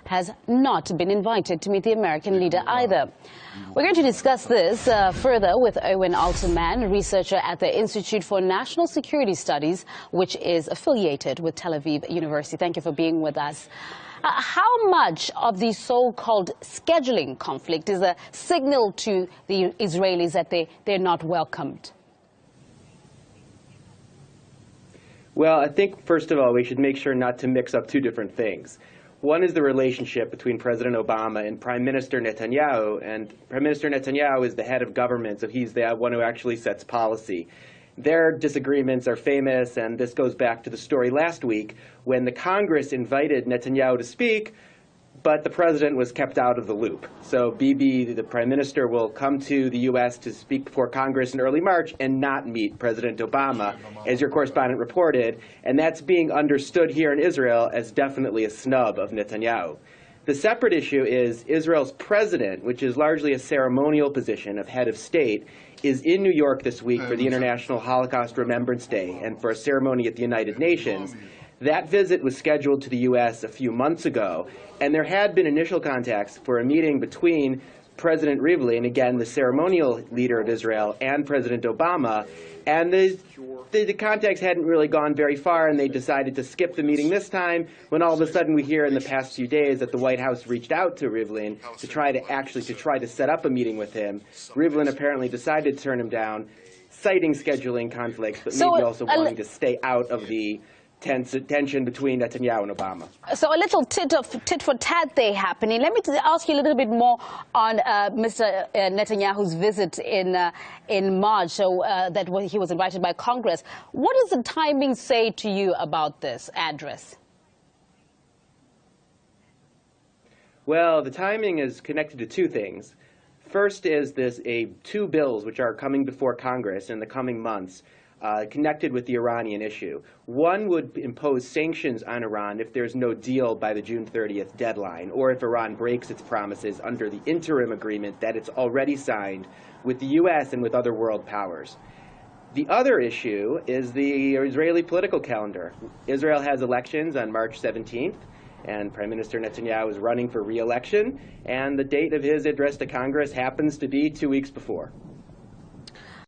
has not been invited to meet the American leader either. We're going to discuss this further with Owen Alterman, researcher at the Institute for National Security Studies, which is affiliated with Tel Aviv University. Thank you for being with us. How much of the so-called scheduling conflict is a signal to the Israelis that they're not welcomed? Well, I think, first of all, we should make sure not to mix up two different things. One is the relationship between President Obama and Prime Minister Netanyahu, and Prime Minister Netanyahu is the head of government, so he's the one who actually sets policy. Their disagreements are famous, and this goes back to the story last week when the Congress invited Netanyahu to speak, but the president was kept out of the loop. So Bibi, the prime minister, will come to the U.S. to speak before Congress in early March and not meet President Obama, as your correspondent reported, and that's being understood here in Israel as definitely a snub of Netanyahu. The separate issue is Israel's president, which is largely a ceremonial position of head of state, is in New York this week for the International Holocaust Remembrance Day and for a ceremony at the United Nations. That visit was scheduled to the U.S. a few months ago, and there had been initial contacts for a meeting between President Rivlin, again the ceremonial leader of Israel, and President Obama, and the contacts hadn't really gone very far, and they decided to skip the meeting this time, when all of a sudden we hear in the past few days that the White House reached out to Rivlin to try to set up a meeting with him. Rivlin apparently decided to turn him down, citing scheduling conflicts, but maybe also wanting to stay out of the tension between Netanyahu and Obama. So a little tit for tat there happening. Let me ask you a little bit more on Mr. Netanyahu's visit in March, so that he was invited by Congress. What does the timing say to you about this address? Well, the timing is connected to two things. First is two bills which are coming before Congress in the coming months, connected with the Iranian issue. One would impose sanctions on Iran if there's no deal by the June 30th deadline, or if Iran breaks its promises under the interim agreement that it's already signed with the U.S. and with other world powers. The other issue is the Israeli political calendar. Israel has elections on March 17th, and Prime Minister Netanyahu is running for re-election, and the date of his address to Congress happens to be 2 weeks before.